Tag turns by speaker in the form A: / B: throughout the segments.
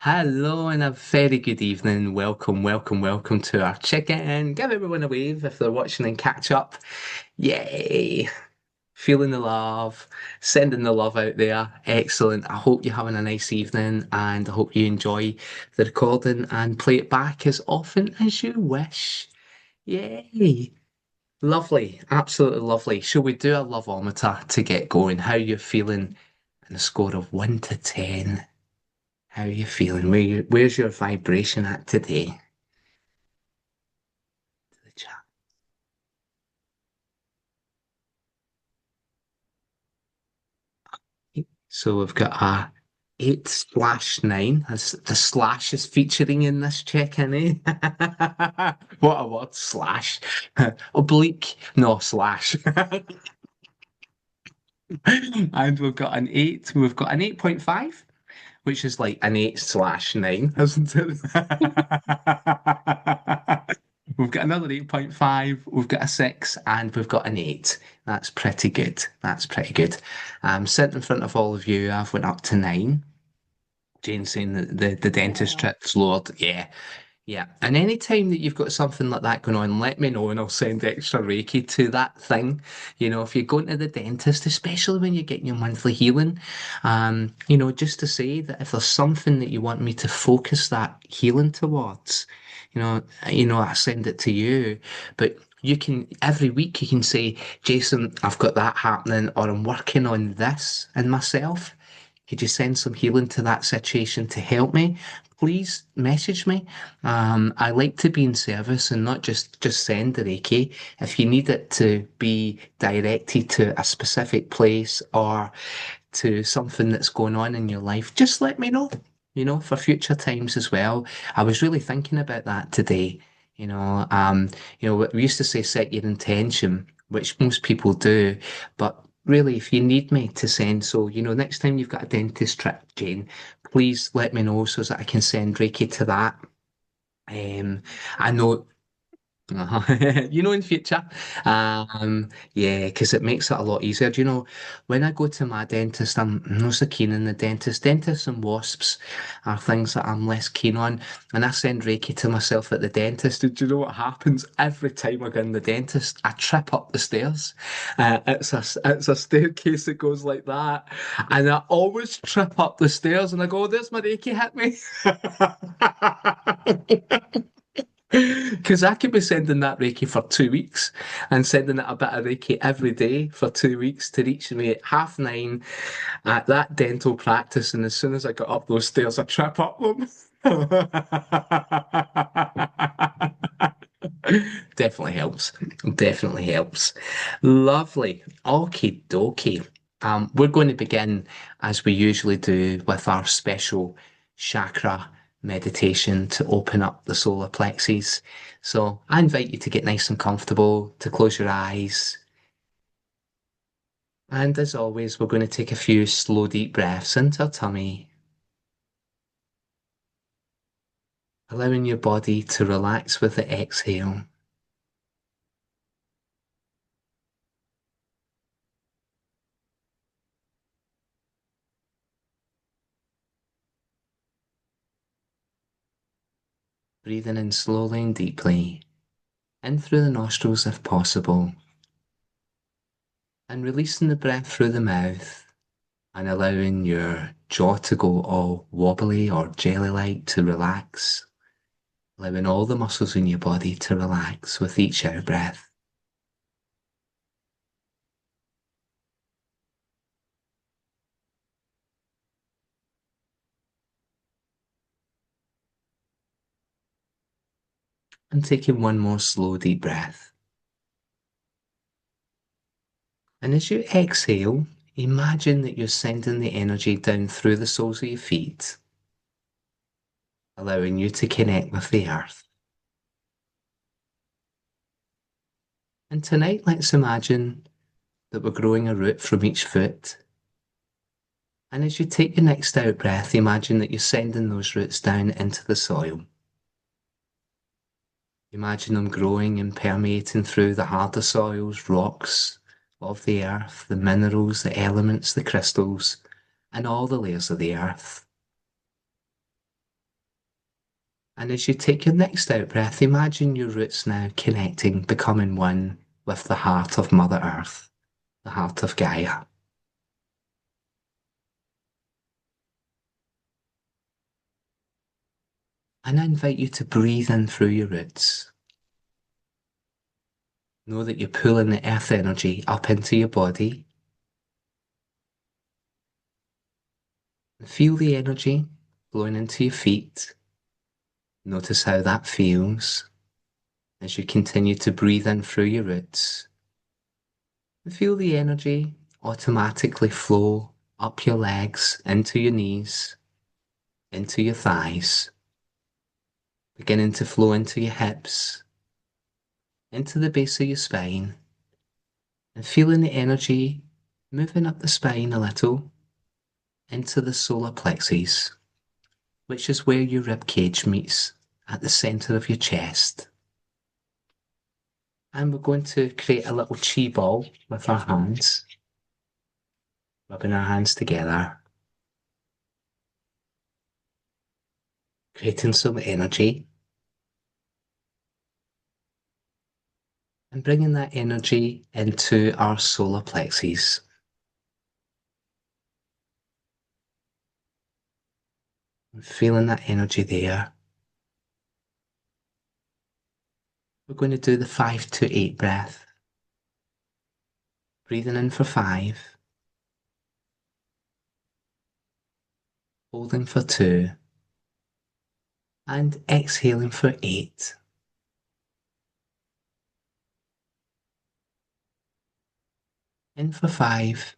A: Hello and a very good evening. Welcome, welcome, welcome to our chicken. Give everyone a wave if they're watching and catch up. Yay! Feeling the love, sending the love out there. Excellent. I hope you're having a nice evening and I hope you enjoy the recording and play it back as often as you wish. Yay! Lovely. Absolutely lovely. Shall we do a loveometer to get going? How you feeling? And a score of 1 to 10. How are you feeling? Where's your vibration at today? The chat. So we've got a 8/9. As the slash is featuring in this check-in, eh? What a word, slash. Oblique, no, slash. And we've got an 8. We've got an 8.5, which is like an 8/9, isn't it? We've got another 8.5, we've got a 6, and we've got an 8. That's pretty good. That's pretty good. Sitting in front of all of you, I've went up to 9. Jane saying that the dentist trip's lowered. Yeah, yeah. And any time that you've got something like that going on, let me know and I'll send extra Reiki to that thing. If you're going to the dentist, especially when you're getting your monthly healing, just to say that if there's something that you want me to focus that healing towards, I send it to you. But you can every week you can say, Jason, I've got that happening, or I'm working on this in myself. Could you send some healing to that situation to help me? Please message me. I like to be in service and not just send the Reiki. If you need it to be directed to a specific place or to something that's going on in your life, just let me know, for future times as well. I was really thinking about that today. We used to say set your intention, which most people do, but really, if you need me to send, so next time you've got a dentist trip, Jane, please let me know so that I can send Reiki to that. I know in future. Yeah, because it makes it a lot easier. When I go to my dentist, I'm not so keen on the dentist. Dentists and wasps are things that I'm less keen on. And I send Reiki to myself at the dentist. And do you know what happens every time I go in the dentist? I trip up the stairs. It's a staircase that goes like that. And I always trip up the stairs and I go, there's my Reiki hit me. Because I could be sending that Reiki for 2 weeks and sending it a bit of Reiki every day for 2 weeks to reach me at 9:30 at that dental practice. And as soon as I got up those stairs, I trip up them. Definitely helps. Definitely helps. Lovely. Okie dokie. We're going to begin as we usually do with our special chakra meditation to open up the solar plexus. So I invite you to get nice and comfortable, to close your eyes. And as always, we're going to take a few slow, deep breaths into our tummy, allowing your body to relax with the exhale. Breathing in slowly and deeply, in through the nostrils if possible, and releasing the breath through the mouth, and allowing your jaw to go all wobbly or jelly-like to relax, allowing all the muscles in your body to relax with each out breath. And taking one more slow, deep breath. And as you exhale, imagine that you're sending the energy down through the soles of your feet, allowing you to connect with the earth. And tonight, let's imagine that we're growing a root from each foot. And as you take your next out breath, imagine that you're sending those roots down into the soil. Imagine them growing and permeating through the harder soils, rocks of the earth, the minerals, the elements, the crystals, and all the layers of the earth. And as you take your next out breath, imagine your roots now connecting, becoming one with the heart of Mother Earth, the heart of Gaia. And I invite you to breathe in through your roots. Know that you're pulling the earth energy up into your body. Feel the energy flowing into your feet. Notice how that feels as you continue to breathe in through your roots. Feel the energy automatically flow up your legs, into your knees, into your thighs, beginning to flow into your hips, into the base of your spine, and feeling the energy moving up the spine a little into the solar plexus, which is where your rib cage meets at the center of your chest. And we're going to create a little chi ball with our hands, rubbing our hands together, creating some energy, and bringing that energy into our solar plexus. And feeling that energy there. We're going to do the 5 to 8 breath. Breathing in for 5, holding for 2, and exhaling for 8. In for 5,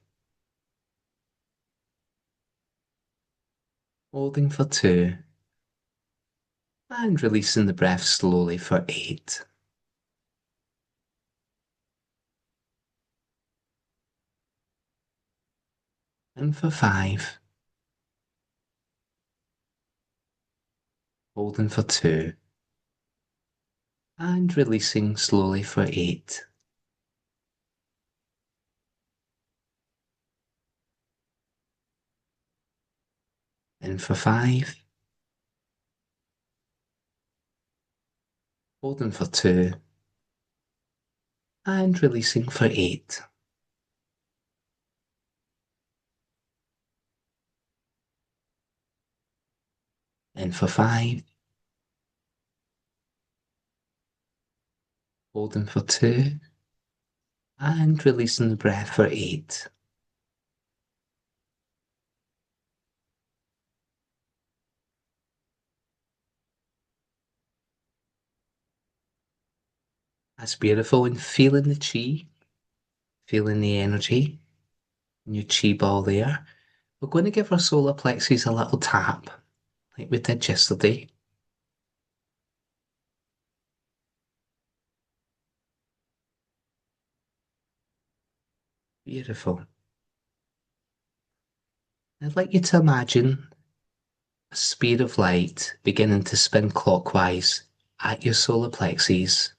A: holding for 2, and releasing the breath slowly for 8. In for 5, holding for 2, and releasing slowly for 8. In for 5, holding for 2, and releasing for 8. In for 5, holding for 2, and releasing the breath for 8. That's beautiful. And feeling the chi, feeling the energy in your chi ball there. We're going to give our solar plexus a little tap, like we did yesterday. Beautiful. I'd like you to imagine a speed of light beginning to spin clockwise at your solar plexus.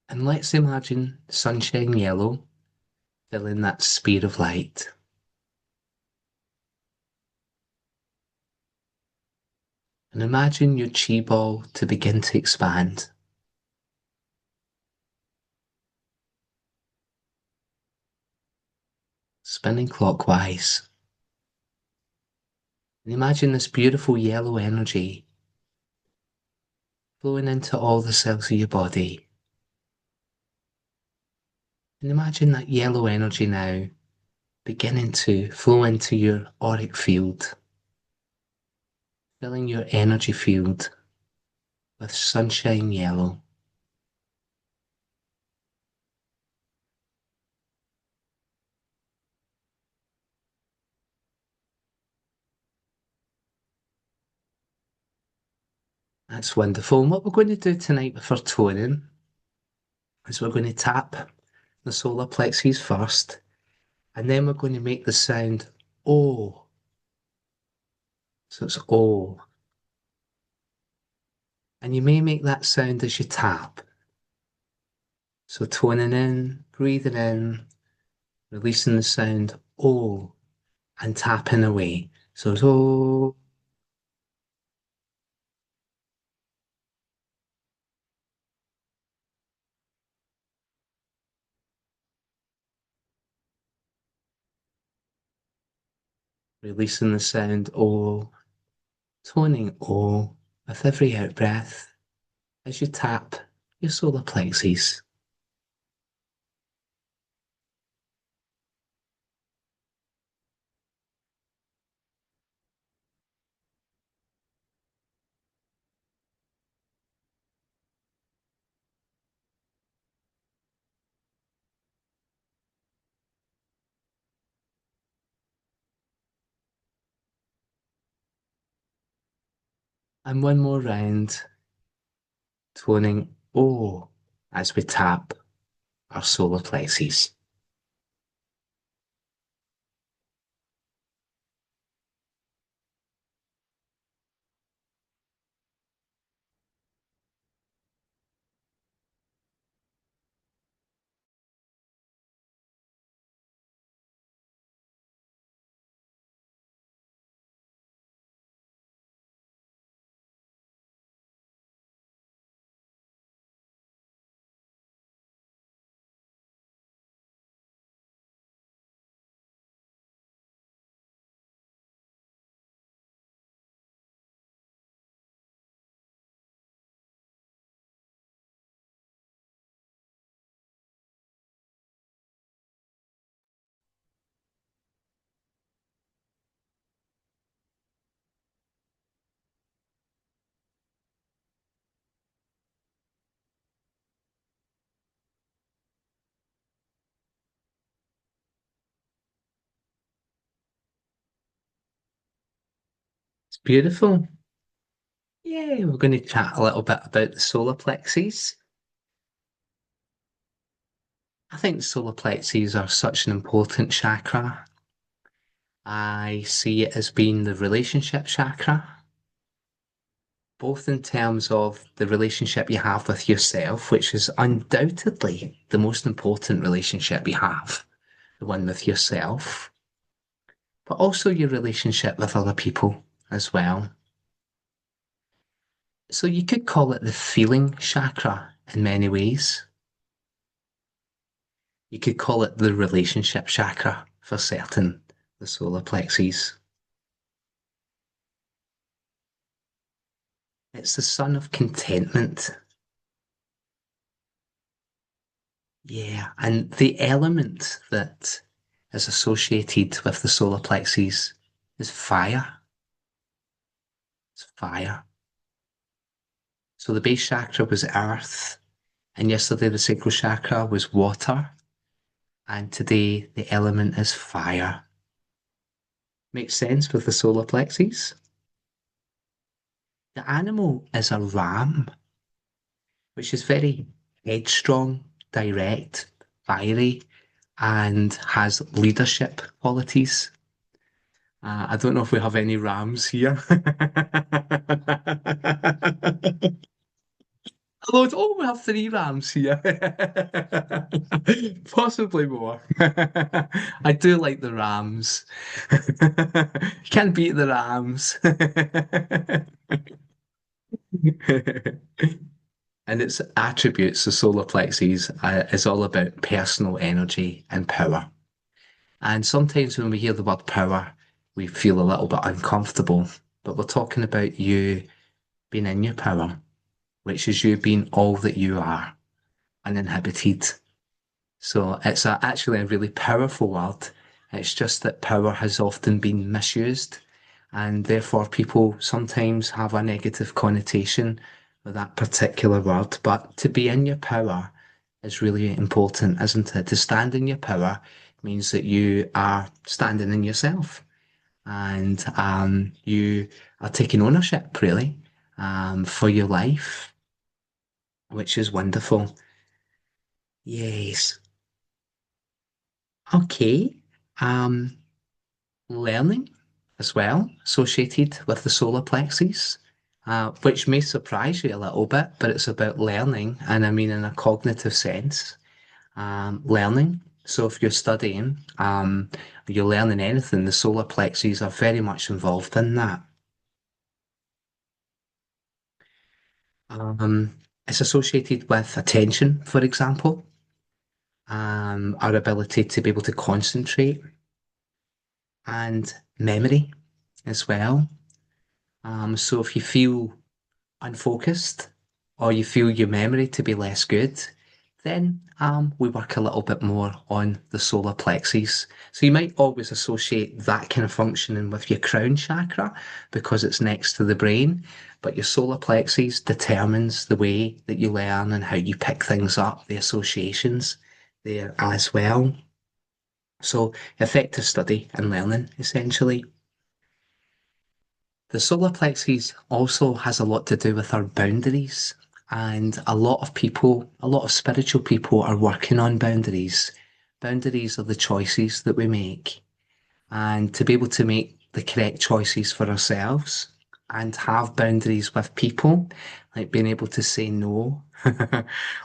A: And let's imagine sunshine yellow filling that speed of light. And imagine your chi ball to begin to expand. Spinning clockwise. And imagine this beautiful yellow energy flowing into all the cells of your body. And imagine that yellow energy now beginning to flow into your auric field, filling your energy field with sunshine yellow. That's wonderful. And what we're going to do tonight with our toning is we're going to tap the solar plexus first, and then we're going to make the sound O. So it's O. And you may make that sound as you tap. So toning in, breathing in, releasing the sound O, and tapping away. So it's O, releasing the sound O, toning O with every out breath as you tap your solar plexus. And one more round, toning O as we tap our solar plexus. It's beautiful. Yeah, we're going to chat a little bit about the solar plexus. I think the solar plexus are such an important chakra. I see it as being the relationship chakra, both in terms of the relationship you have with yourself, which is undoubtedly the most important relationship you have, the one with yourself, but also your relationship with other people as well. So you could call it the feeling chakra in many ways. You could call it the relationship chakra for certain, the solar plexus. It's the sun of contentment. Yeah, and the element that is associated with the solar plexus is fire. It's fire. So the base chakra was earth, and yesterday the sacral chakra was water, and today the element is fire. Makes sense with the solar plexus. The animal is a ram, which is very headstrong, direct, fiery, and has leadership qualities. I don't know if we have any rams here. Hello, oh, we have three rams here. Possibly more. I do like the rams. You can't beat the rams. And its attributes, the solar plexus, is all about personal energy and power. And sometimes when we hear the word power, we feel a little bit uncomfortable. But we're talking about you being in your power, which is you being all that you are, uninhibited. So it's actually a really powerful word. It's just that power has often been misused, and therefore people sometimes have a negative connotation with that particular word. But to be in your power is really important, isn't it? To stand in your power means that you are standing in yourself and you are taking ownership, really, for your life, which is wonderful. Yes. Okay. Um, Learning as well, associated with the solar plexus, which may surprise you a little bit, but it's about learning, and I mean in a cognitive sense. Learning. So if you're studying, you're learning anything, the solar plexus are very much involved in that. Um, it's associated with attention, for example, our ability to be able to concentrate and memory as well. So if you feel unfocused or you feel your memory to be less good, then we work a little bit more on the solar plexus. So you might always associate that kind of functioning with your crown chakra because it's next to the brain, but your solar plexus determines the way that you learn and how you pick things up, the associations there as well. So effective study and learning, essentially. The solar plexus also has a lot to do with our boundaries, and a lot of people, a lot of spiritual people are working on boundaries. Boundaries are the choices that we make, and to be able to make the correct choices for ourselves and have boundaries with people, like being able to say no,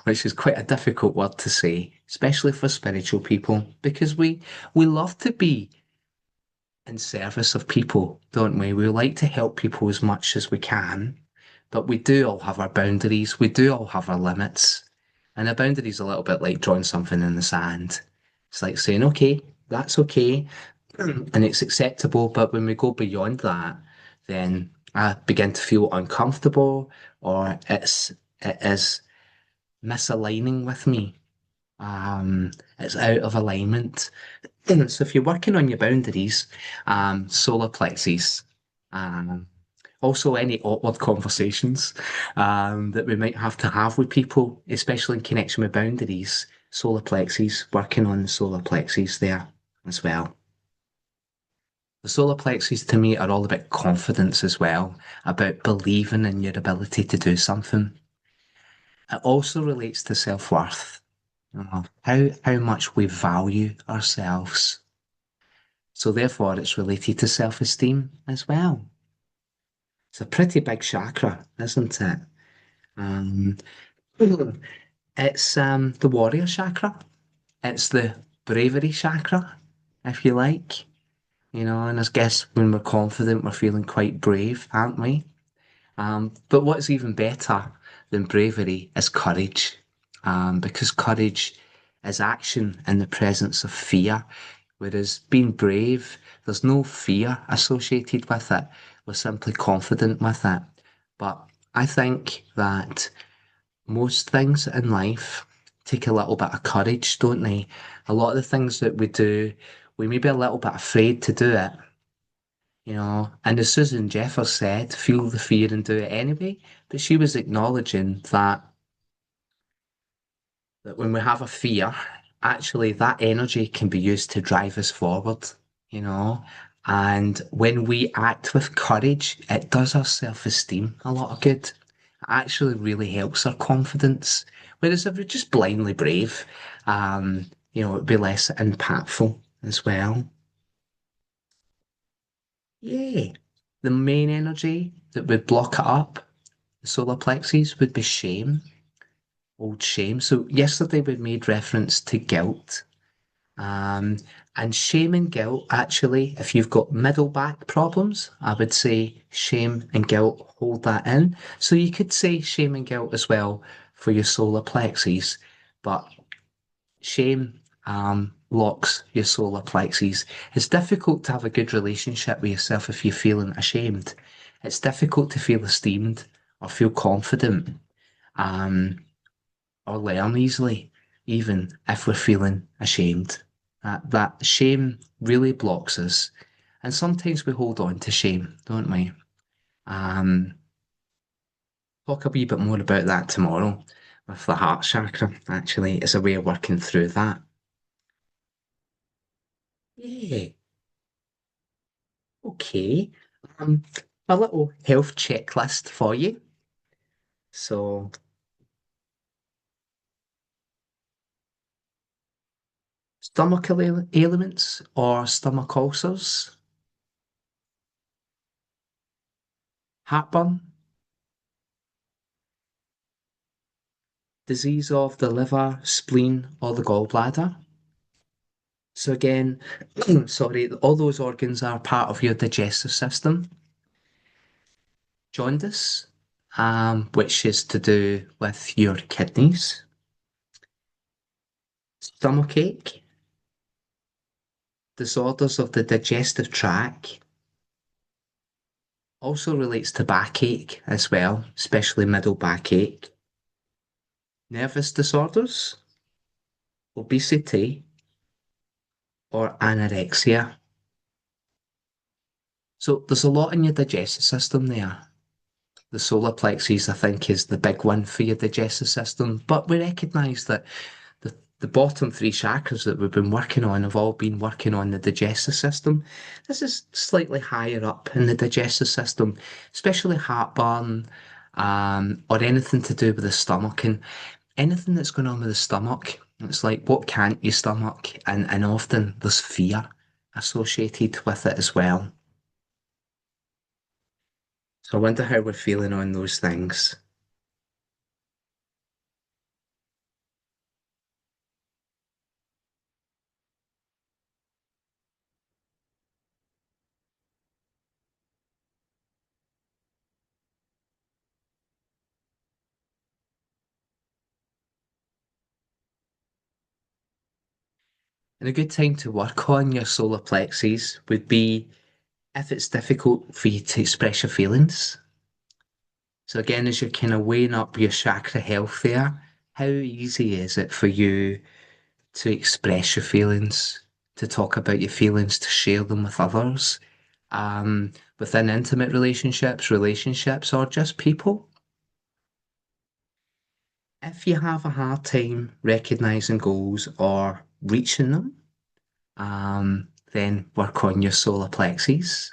A: which is quite a difficult word to say, especially for spiritual people, because we love to be in service of people, don't we? We like to help people as much as we can, but we do all have our boundaries. We do all have our limits. And a boundary is a little bit like drawing something in the sand. It's like saying, okay, that's okay, and it's acceptable. But when we go beyond that, then I begin to feel uncomfortable or it is misaligning with me. It's out of alignment. So if you're working on your boundaries, solar plexus, um, also any awkward conversations that we might have to have with people, especially in connection with boundaries, solar plexus, working on the solar plexus there as well. The solar plexus to me are all about confidence as well, about believing in your ability to do something. It also relates to self-worth, how much we value ourselves. So therefore, it's related to self-esteem as well. It's a pretty big chakra, isn't it? Um, it's the warrior chakra. It's the bravery chakra, if you like. And I guess when we're confident, we're feeling quite brave, aren't we? But what's even better than bravery is courage, because courage is action in the presence of fear, whereas being brave, there's no fear associated with it. We're simply confident with it. But I think that most things in life take a little bit of courage, don't they? A lot of the things that we do, we may be a little bit afraid to do it, and as Susan Jeffers said, feel the fear and do it anyway. But she was acknowledging that when we have a fear, actually that energy can be used to drive us forward, you know. And when we act with courage, it does our self-esteem a lot of good. It actually really helps our confidence. Whereas if we're just blindly brave, it'd be less impactful as well. Yeah. The main energy that would block it up, the solar plexus, would be shame, old shame. So yesterday we made reference to guilt. Um, and shame and guilt, actually, if you've got middle back problems, I would say shame and guilt hold that in. So you could say shame and guilt as well for your solar plexus, but shame blocks your solar plexus. It's difficult to have a good relationship with yourself if you're feeling ashamed. It's difficult to feel esteemed or feel confident um, or learn easily, even if we're feeling ashamed. That shame really blocks us. And sometimes we hold on to shame, don't we? Um, talk a wee bit more about that tomorrow with the heart chakra, actually, as a way of working through that. Yeah. Okay. Um, a little health checklist for you. So, stomach ailments or stomach ulcers, heartburn, disease of the liver, spleen, or the gallbladder. So again, sorry, all those organs are part of your digestive system. Jaundice, which is to do with your kidneys. Stomachache, disorders of the digestive tract. Also relates to backache as well, especially middle backache. Nervous disorders, obesity, or anorexia. So there's a lot in your digestive system there. The solar plexus, I think, is the big one for your digestive system. But we recognize that the bottom three chakras that we've been working on have all been working on the digestive system. This is slightly higher up in the digestive system, especially heartburn, or anything to do with the stomach. And anything that's going on with the stomach, it's like, what can't you stomach? And often there's fear associated with it as well. So I wonder how we're feeling on those things. And a good time to work on your solar plexus would be if it's difficult for you to express your feelings. So again, as you're kind of weighing up your chakra health there, how easy is it for you to express your feelings, to talk about your feelings, to share them with others, within intimate relationships, or just people? If you have a hard time recognizing goals or reaching them, then work on your solar plexus.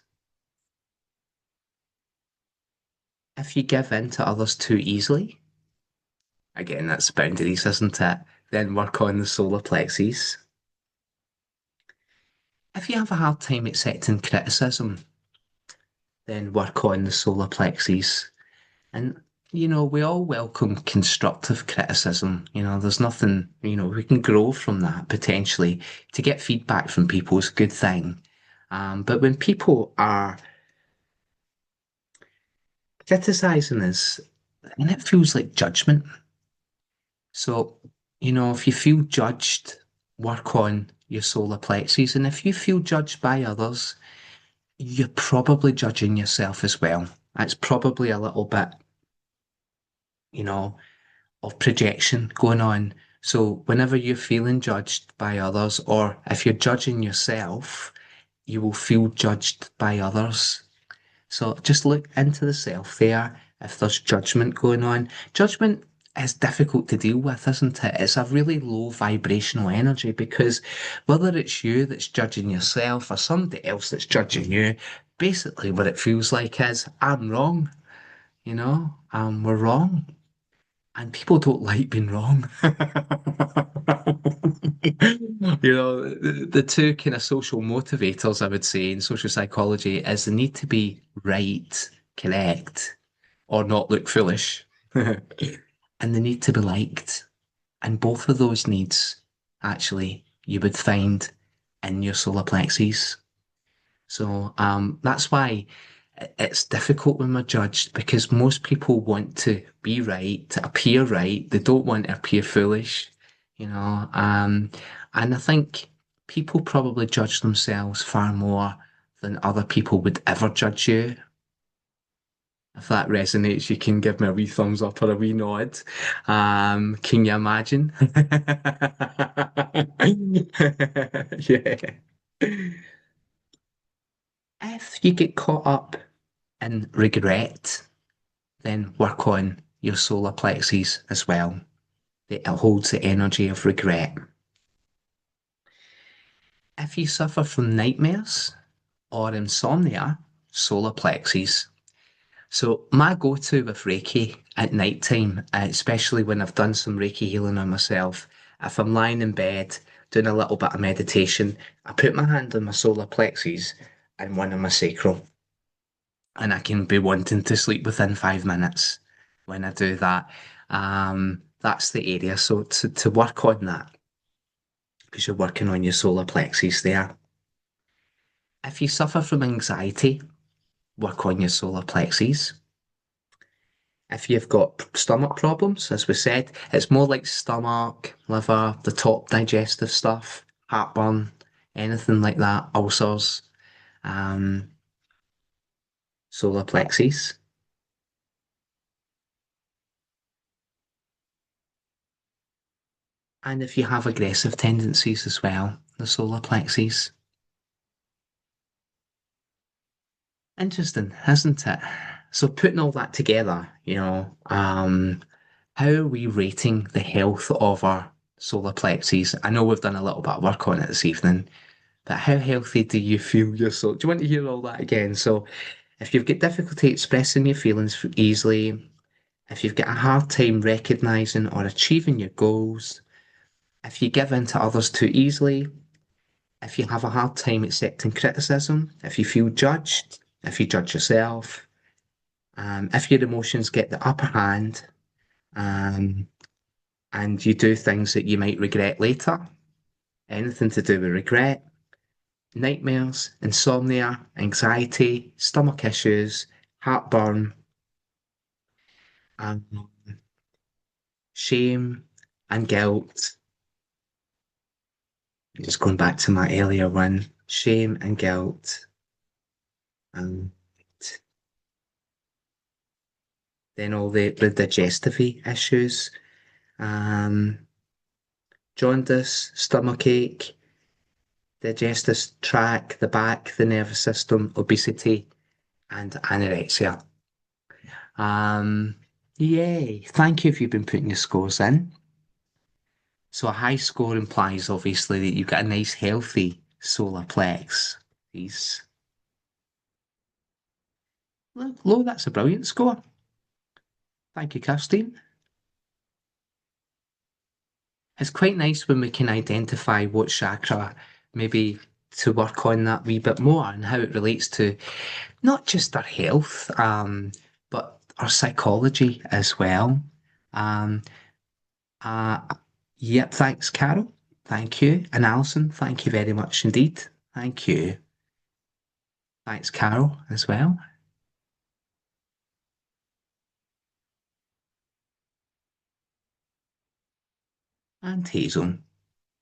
A: If you give in to others too easily, again, that's boundaries, isn't it? Then work on the solar plexus. If you have a hard time accepting criticism, then work on the solar plexus. And, we all welcome constructive criticism. There's nothing, we can grow from that potentially. To get feedback from people is a good thing. But when people are criticizing us, and it feels like judgment. So, if you feel judged, work on your solar plexus. And if you feel judged by others, you're probably judging yourself as well. It's probably a little bit, you know, of projection going on. So whenever you're feeling judged by others, or if you're judging yourself, you will feel judged by others. So just look into the self there if there's judgment going on. Judgment is difficult to deal with, isn't it? It's a really low vibrational energy because whether it's you that's judging yourself or somebody else that's judging you, basically what it feels like is I'm wrong, we're wrong. And people don't like being wrong. The two kind of social motivators, I would say, in social psychology is the need to be right, correct, or not look foolish, and the need to be liked. And both of those needs, actually, you would find in your solar plexus. So that's why it's difficult when we're judged because most people want to be right, to appear right. They don't want to appear foolish, you know. And I think people probably judge themselves far more than other people would ever judge you. If that resonates, you can give me a wee thumbs up or a wee nod. Can you imagine? Yeah. If you get caught up in regret, then work on your solar plexus as well. It holds the energy of regret. If you suffer from nightmares or insomnia, solar plexus. So my go-to with Reiki at night time, especially when I've done some Reiki healing on myself, if I'm lying in bed doing a little bit of meditation, I put my hand on my solar plexus and one on my sacral. And I can be wanting to sleep within 5 minutes when I do that. that's the area. So to work on that, because you're working on your solar plexus there. If you suffer from anxiety, work on your solar plexus. If you've got stomach problems, as we said, it's more like stomach, liver, the top digestive stuff, heartburn, anything like that, ulcers, um, solar plexus. And if you have aggressive tendencies as well, the solar plexus. Interesting, isn't it? So putting all that together, how are we rating the health of our solar plexus? I know we've done a little bit of work on it this evening, but how healthy do you feel your soul? Do you want to hear all that again? So if you've got difficulty expressing your feelings easily, if you've got a hard time recognizing or achieving your goals, if you give in to others too easily, if you have a hard time accepting criticism, if you feel judged, if you judge yourself, if your emotions get the upper hand, um, and you do things that you might regret later, anything to do with regret, nightmares, insomnia, anxiety, stomach issues, heartburn, um, shame, and guilt. Just going back to my earlier one, shame and guilt. Um, then all the digestive issues, um, jaundice, stomach ache, digestive tract, the back, the nervous system, obesity, and anorexia. Um, Yay. Thank you if you've been putting your scores in. So a high score implies obviously that you've got a nice healthy solar plex. These low, that's a brilliant score. Thank you, Kirstine. It's quite nice when we can identify what chakra maybe to work on that wee bit more and how it relates to not just our health, but our psychology as well. Um, uh, yep, thanks, Carol. Thank you. And Alison, thank you very much indeed. Thank you. Thanks, Carol, as well. And Hazel.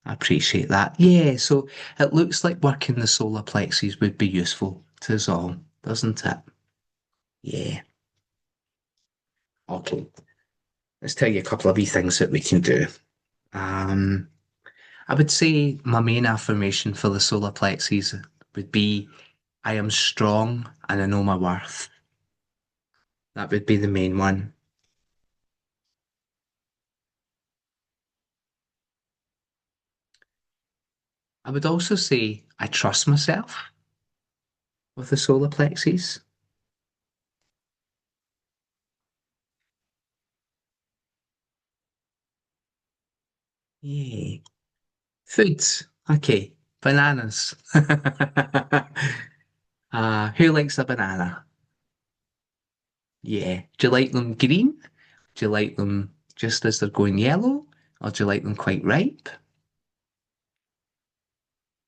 A: I appreciate that. Yeah, so it looks like working the solar plexus would be useful to us all, doesn't it? Yeah. Okay. Let's tell you a couple of wee things that we can do. Um, I would say my main affirmation for the solar plexus would be I am strong and I know my worth. That would be the main one. I would also say I trust myself with the solar plexus. Yay. Foods. Okay. Bananas. Who likes a banana? Yeah. Do you like them green? Do you like them just as they're going yellow? Or do you like them quite ripe?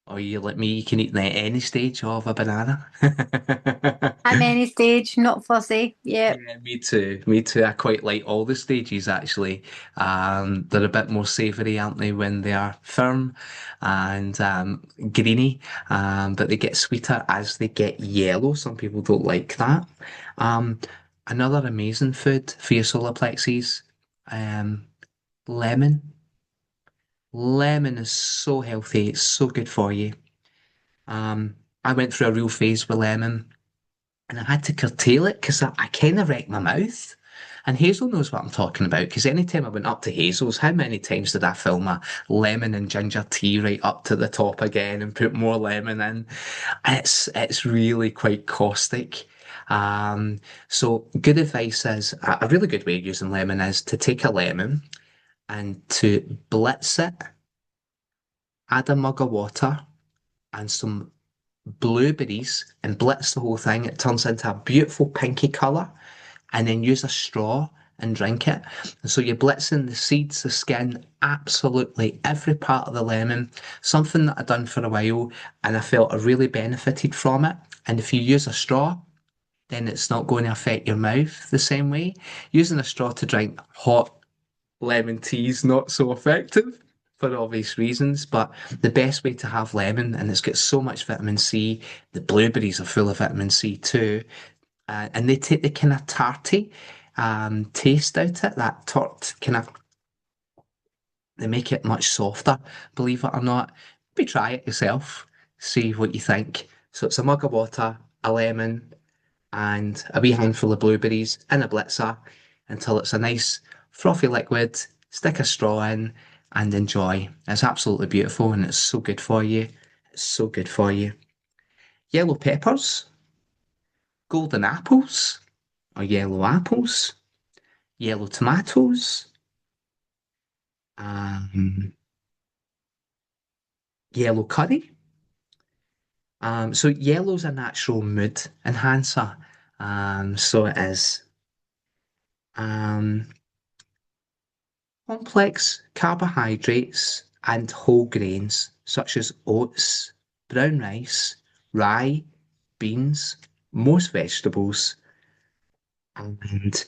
A: Or you like me, you can eat them at any stage of a banana.
B: At any stage, not fussy. Yep.
A: Yeah, me too. Me too. I quite like all the stages actually. They're a bit more savoury, aren't they, when they are firm and greeny, but they get sweeter as they get yellow. Some people don't like that. Um, Another amazing food for your solar plexus, um, lemon. Lemon is so healthy. It's so good for you. I went through a real phase with lemon and I had to curtail it because I kind of wrecked my mouth. And Hazel knows what I'm talking about because anytime I went up to Hazel's, how many times did I fill my lemon and ginger tea right up to the top again and put more lemon in? It's really quite caustic. So good advice is a really good way of using lemon is to take a lemon and to blitz it, add a mug of water and some blueberries and blitz the whole thing. It turns into a beautiful pinky colour, and then use a straw and drink it. And so you're blitzing the seeds, the skin, absolutely every part of the lemon. Something that I've done for a while and I felt I really benefited from it. And if you use a straw, then it's not going to affect your mouth the same way. Using a straw to drink hot lemon tea is not so effective for obvious reasons, but the best way to have lemon, and it's got so much vitamin C, the blueberries are full of vitamin C too, and they take the kind of tarty taste out it, that tart kind of, they make it much softer, believe it or not. Maybe try it yourself, see what you think. So it's a mug of water, a lemon, and a wee handful of blueberries in a blitzer until it's a nice frothy liquid. Stick a straw in and enjoy. It's absolutely beautiful and it's so good for you. It's so good for you. Yellow peppers, golden apples or yellow apples, yellow tomatoes, um, yellow curry. So yellow's a natural mood enhancer. So it is. Um, Complex carbohydrates and whole grains such as oats, brown rice, rye, beans, most vegetables, and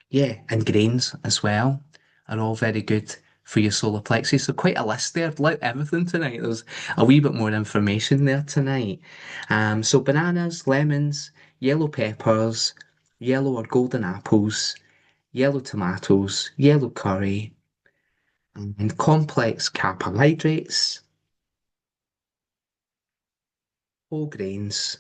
A: yeah, and grains as well are all very good for your solar plexus. So quite a list there, like everything tonight. There's a wee bit more information there tonight. So bananas, lemons, yellow peppers, yellow or golden apples, yellow tomatoes, yellow curry, and complex carbohydrates, whole grains,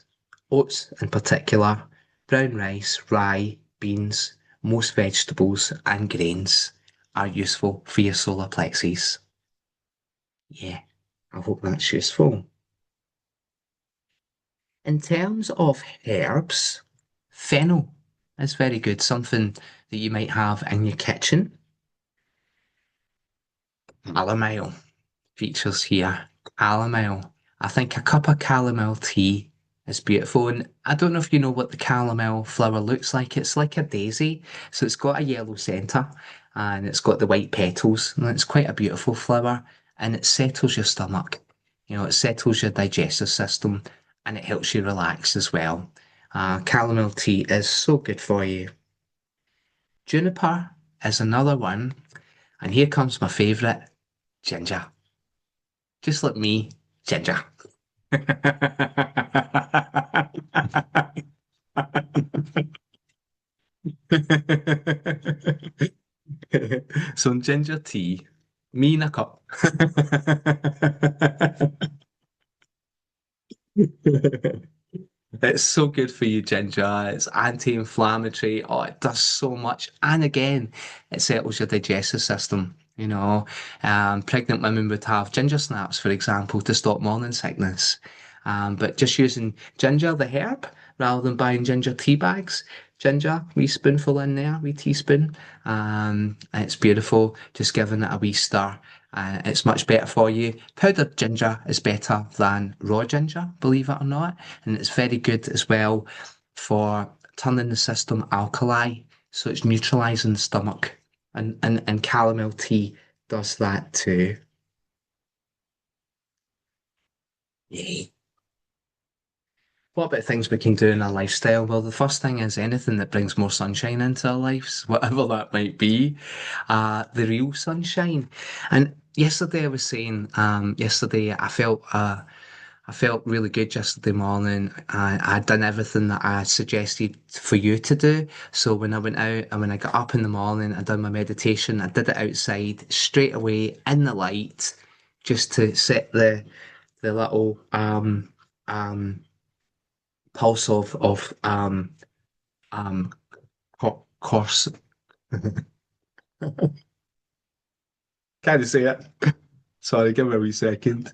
A: oats in particular, brown rice, rye, beans, most vegetables and grains are useful for your solar plexus. Yeah, I hope that's useful. In terms of herbs, fennel is very good, something that you might have in your kitchen. Chamomile features here. Chamomile. I think a cup of chamomile tea is beautiful. And I don't know if you know what the chamomile flower looks like. It's like a daisy. So it's got a yellow centre and it's got the white petals. And it's quite a beautiful flower and it settles your stomach. You know, it settles your digestive system and it helps you relax as well. Chamomile tea is so good for you. Juniper is another one. And here comes my favourite, ginger. Just like me, ginger. Some ginger tea, me in a cup. It's so good for you, ginger. It's anti-inflammatory. Oh, it does so much. And again, it settles your digestive system. You know, pregnant women would have ginger snaps, for example, to stop morning sickness. But just using ginger, the herb, rather than buying ginger tea bags, ginger, wee spoonful in there, wee teaspoon. And it's beautiful. Just giving it a wee stir. It's much better for you. Powdered ginger is better than raw ginger, believe it or not. And it's very good as well for turning the system alkali. So it's neutralizing the stomach. And chamomile tea does that too. Yay. What about things we can do in our lifestyle? Well, the first thing is anything that brings more sunshine into our lives, whatever that might be, the real sunshine. And yesterday I was saying, yesterday I felt really good yesterday morning. I'd done everything that I suggested for you to do. So when I went out and when I got up in the morning, I done my meditation. I did it outside straight away in the light, just to set the little pulse of um course. Can't say it. Sorry, give me a wee second.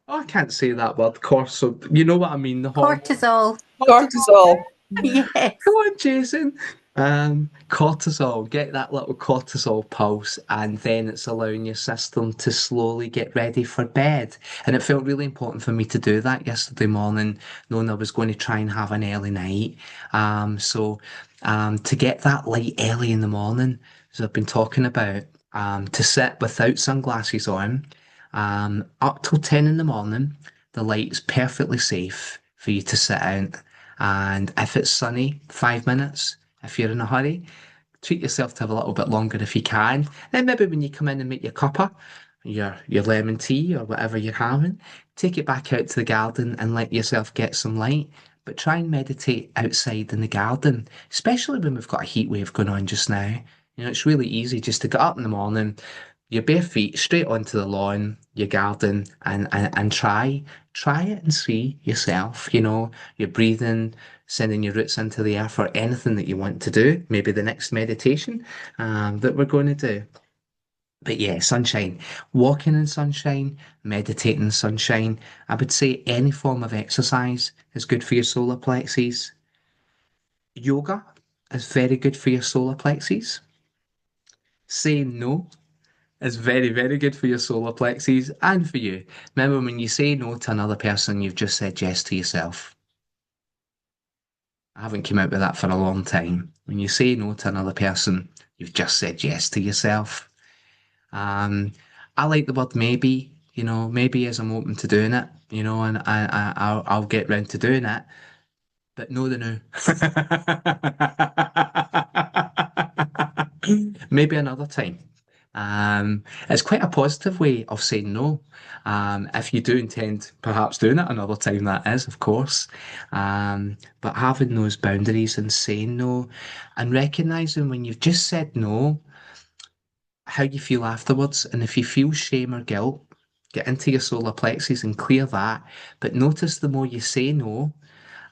A: Oh, I can't say that word, course. So you know what I mean, the hormone.
B: Cortisol.
C: Cortisol.
B: Yes.
A: Come on, Jason. Cortisol, get that little cortisol pulse, and then it's allowing your system to slowly get ready for bed. And it felt really important for me to do that yesterday morning, knowing I was going to try and have an early night. To get that light early in the morning, as I've been talking about, to sit without sunglasses on, up till 10 in the morning, the light's perfectly safe for you to sit out. And if it's sunny, 5 minutes. If you're in a hurry, treat yourself to have a little bit longer if you can. Then maybe when you come in and make your cuppa, your lemon tea or whatever you're having, take it back out to the garden and let yourself get some light. But try and meditate outside in the garden, especially when we've got a heat wave going on just now. It's really easy just to get up in the morning, your bare feet straight onto the lawn, your garden, and try it and see yourself. You're breathing, sending your roots into the earth, or anything that you want to do. Maybe the next meditation that we're going to do. But yeah, sunshine, walking in sunshine, meditating in sunshine. I would say any form of exercise is good for your solar plexus. Yoga is very good for your solar plexus. Saying no is very, very good for your solar plexus and for you. Remember, when you say no to another person, you've just said yes to yourself. I haven't come out with that for a long time. When you say no to another person, you've just said yes to yourself. Um, I like the word maybe, maybe as I'm open to doing it, and I'll get round to doing it, but no the no. Maybe another time. It's quite a positive way of saying no. If you do intend perhaps doing it another time, that is, of course. But having those boundaries and saying no and recognizing when you've just said no, how you feel afterwards. And if you feel shame or guilt, get into your solar plexus and clear that. But notice the more you say no,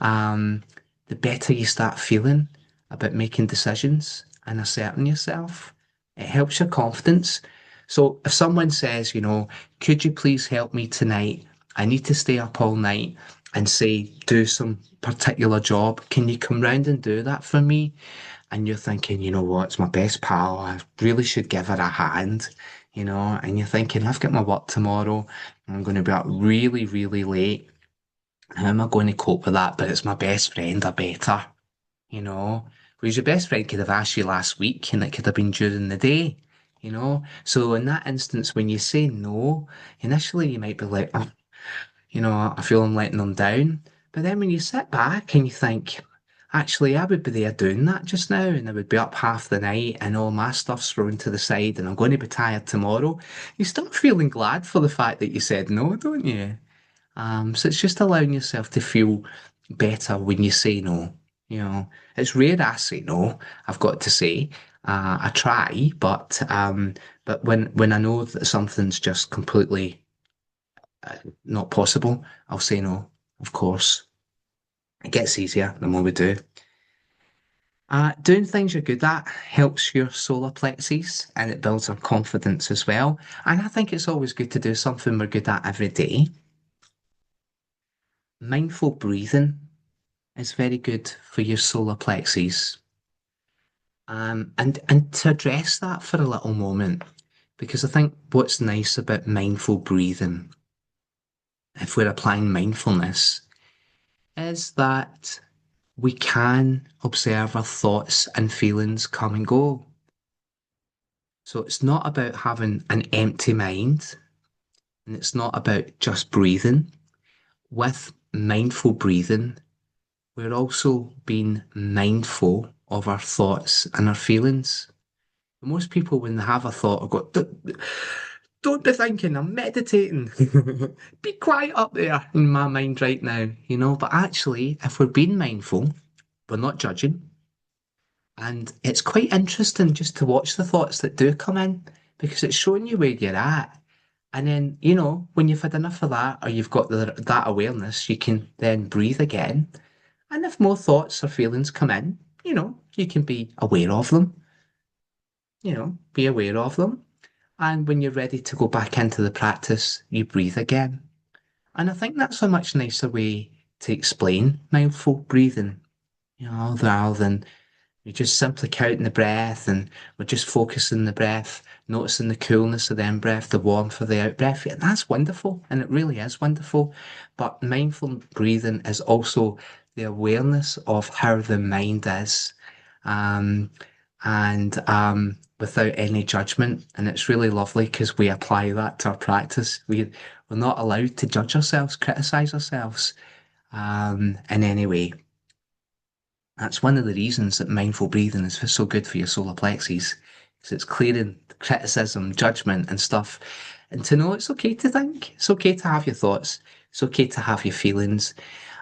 A: um, the better you start feeling about making decisions and asserting yourself. It helps your confidence. So if someone says, could you please help me tonight? I need to stay up all night and say, do some particular job. Can you come round and do that for me? And you're thinking, you know what, it's my best pal. I really should give her a hand, and you're thinking, I've got my work tomorrow. I'm going to be up really, really late. How am I going to cope with that? But it's my best friend, I better, you know. Whereas your best friend could have asked you last week and it could have been during the day. So in that instance, when you say no, initially you might be like, oh, I feel I'm letting them down. But then when you sit back and you think, actually, I would be there doing that just now, and I would be up half the night and all my stuff's thrown to the side and I'm going to be tired tomorrow, you start feeling glad for the fact that you said no, don't you? So it's just allowing yourself to feel better when you say no. It's rare I say no, I've got to say. I try, but when I know that something's just completely not possible, I'll say no, of course. It gets easier the more we do. Doing things you're good at helps your solar plexus and it builds our confidence as well. And I think it's always good to do something we're good at every day. Mindful breathing is very good for your solar plexus. And to address that for a little moment, because I think what's nice about mindful breathing, if we're applying mindfulness, is that we can observe our thoughts and feelings come and go. So it's not about having an empty mind, and it's not about just breathing. With mindful breathing, we're also being mindful of our thoughts and our feelings. Most people, when they have a thought, will go, don't be thinking, I'm meditating. Be quiet up there in my mind right now. But actually, if we're being mindful, we're not judging. And it's quite interesting just to watch the thoughts that do come in because it's showing you where you're at. And then, when you've had enough of that or you've got that awareness, you can then breathe again. And if more thoughts or feelings come in, you can be aware of them, be aware of them. And when you're ready to go back into the practice, you breathe again. And I think that's a much nicer way to explain mindful breathing, rather than You're just simply counting the breath and we're just focusing the breath, noticing the coolness of the in breath, the warmth of the out breath. And that's wonderful. And it really is wonderful. But mindful breathing is also the awareness of how the mind is. Um, and without any judgment. And it's really lovely because we apply that to our practice. We're not allowed to judge ourselves, criticize ourselves in any way. That's one of the reasons that mindful breathing is so good for your solar plexus, because it's clearing criticism, judgment, and stuff. And to know it's okay to think, it's okay to have your thoughts, it's okay to have your feelings.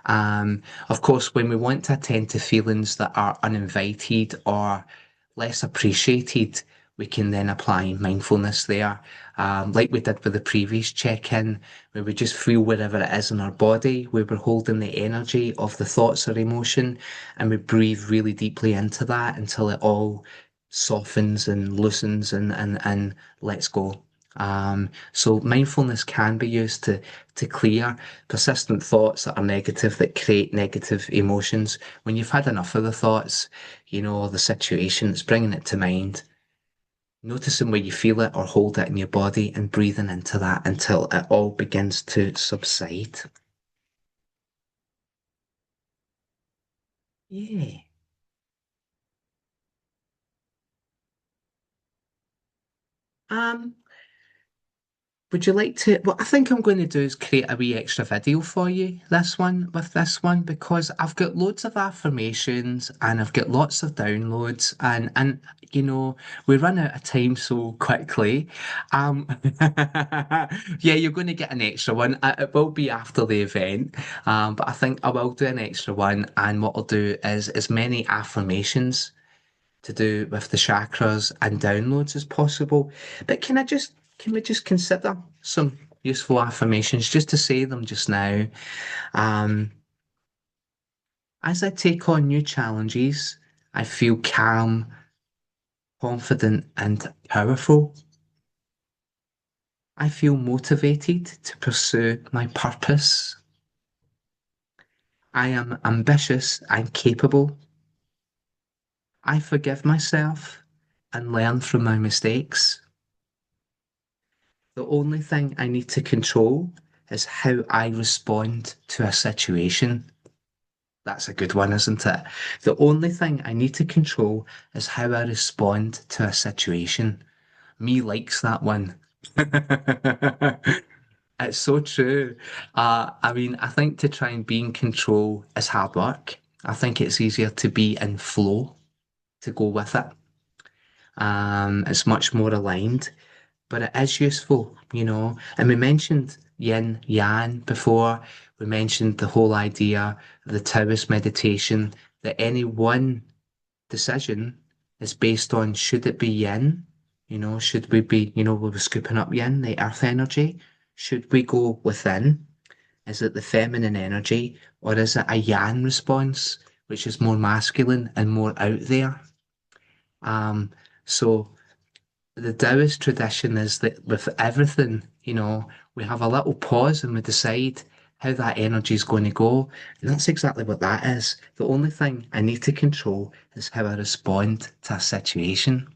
A: Of course, when we want to attend to feelings that are uninvited or less appreciated, we can then apply mindfulness there, like we did with the previous check-in, where we just feel wherever it is in our body, where we're holding the energy of the thoughts or emotion, and we breathe really deeply into that until it all softens and loosens and lets go. So mindfulness can be used to clear persistent thoughts that are negative, that create negative emotions. When you've had enough of the thoughts, the situation, it's bringing it to mind, noticing where you feel it or hold it in your body and breathing into that until it all begins to subside. Yeah. Um, Would you like to? What I think I'm going to do is create a wee extra video for you, this one, because I've got loads of affirmations and I've got lots of downloads and we run out of time so quickly. Um, yeah, you're going to get an extra one. It will be after the event, but I think I will do an extra one. And what I'll do is as many affirmations to do with the chakras and downloads as possible. But can we just consider some useful affirmations just to say them just now? Um, as I take on new challenges, I feel calm, confident, and powerful. I feel motivated to pursue my purpose. I am ambitious and capable. I forgive myself and learn from my mistakes. The only thing I need to control is how I respond to a situation. That's a good one, isn't it? The only thing I need to control is how I respond to a situation. Me likes that one. It's so true. I mean, I think to try and be in control is hard work. I think it's easier to be in flow, to go with it. It's much more aligned, but it is useful. And we mentioned yin yang before. We mentioned the whole idea of the Taoist meditation that any one decision is based on should it be yin? Should we be, we were scooping up yin, the earth energy? Should we go within? Is it the feminine energy, or is it a yang response, which is more masculine and more out there? So the Taoist tradition is that with everything, we have a little pause and we decide how that energy is going to go. And that's exactly what that is. The only thing I need to control is how I respond to a situation.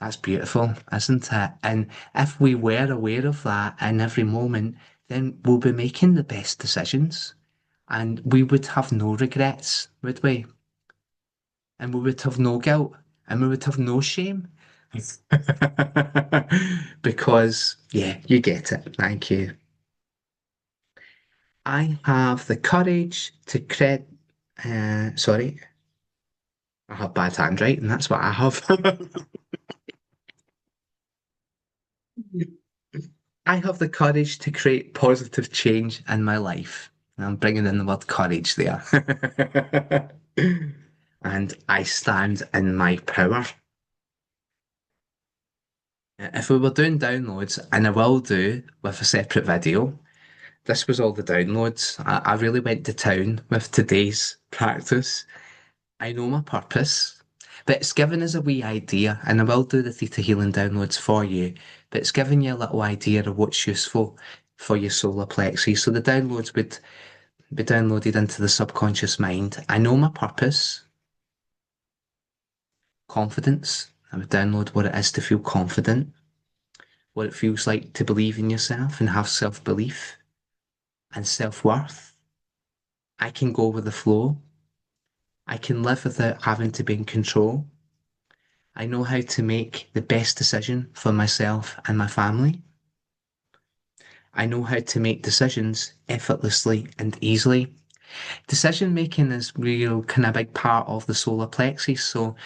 A: That's beautiful, isn't it? And if we were aware of that in every moment, then we'll be making the best decisions and we would have no regrets, would we? And we would have no guilt and we would have no shame. Because, yeah, you get it. Thank you. I have the courage to sorry, I have bad handwriting. That's what I have. I have the courage to create positive change in my life. And I'm bringing in the word courage there. And I stand in my power. If we were doing downloads, and I will do with a separate video, this was all the downloads. I really went to town with today's practice. I know my purpose, but it's given us a wee idea, and I will do the Theta Healing downloads for you, but it's giving you a little idea of what's useful for your solar plexus. So the downloads would be downloaded into the subconscious mind. I know my purpose. confidence. I would download what it is to feel confident, what it feels like to believe in yourself and have self-belief and self-worth. I can go with the flow. I can live without having to be in control. I know how to make the best decision for myself and my family. I know how to make decisions effortlessly and easily. Decision making is real kind of big part of the solar plexus. So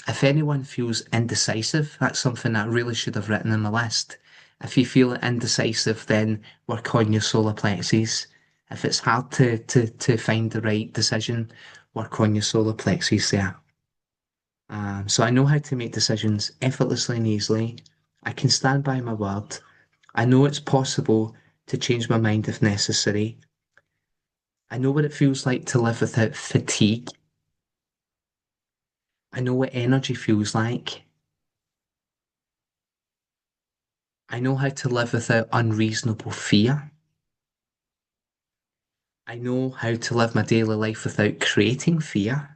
A: if anyone feels indecisive, that's something that I really should have written in the list. If you feel indecisive, then work on your solar plexus. If it's hard to find the right decision, work on your solar plexus there. So I know how to make decisions effortlessly and easily. I can stand by my word. I know it's possible to change my mind if necessary. I know what it feels like to live without fatigue. I know what energy feels like. I know how to live without unreasonable fear. I know how to live my daily life without creating fear.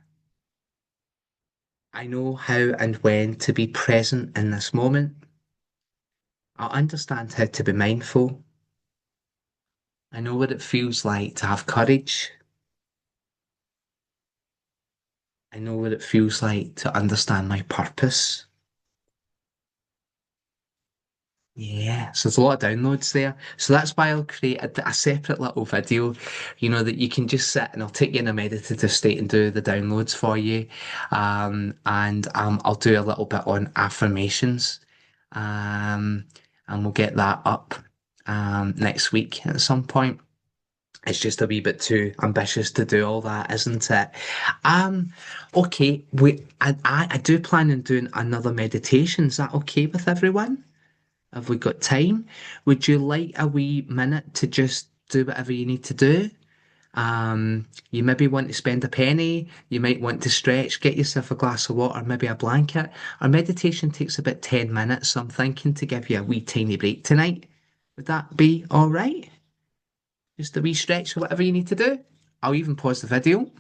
A: I know how and when to be present in this moment. I understand how to be mindful. I know what it feels like to have courage. I know what it feels like to understand my purpose. Yeah, so there's a lot of downloads there. So that's why I'll create a separate little video, that you can just sit and I'll take you in a meditative state and do the downloads for you. And I'll do a little bit on affirmations. Um, and we'll get that up next week at some point. It's just a wee bit too ambitious to do all that, isn't it? Um, okay, I do plan on doing another meditation. Is that okay with everyone? Have we got time? Would you like a wee minute to just do whatever you need to do? You maybe want to spend a penny, you might want to stretch, get yourself a glass of water, maybe a blanket. Our meditation takes about 10 minutes, so I'm thinking to give you a wee tiny break tonight. Would that be all right? Just a wee stretch or whatever you need to do. I'll even pause the video.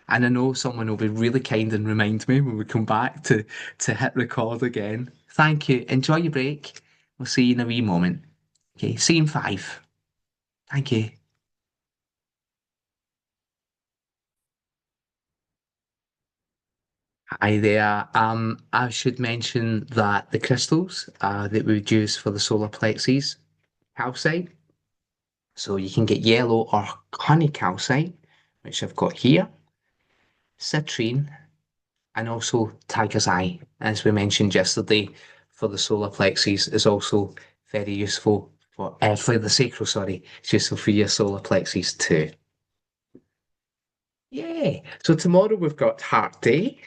A: And I know someone will be really kind and remind me when we come back to hit record again. Thank you. Enjoy your break. We'll see you in a wee moment. Okay, see you in 5. Thank you. Hi there. I should mention that the crystals that we would use for the solar plexus, calcite. So you can get yellow or honey calcite, which I've got here, citrine, and also tiger's eye, as we mentioned yesterday, for the solar plexus is also very useful for the sacral, sorry, it's useful for your solar plexus too. Yeah. So tomorrow we've got Heart Day.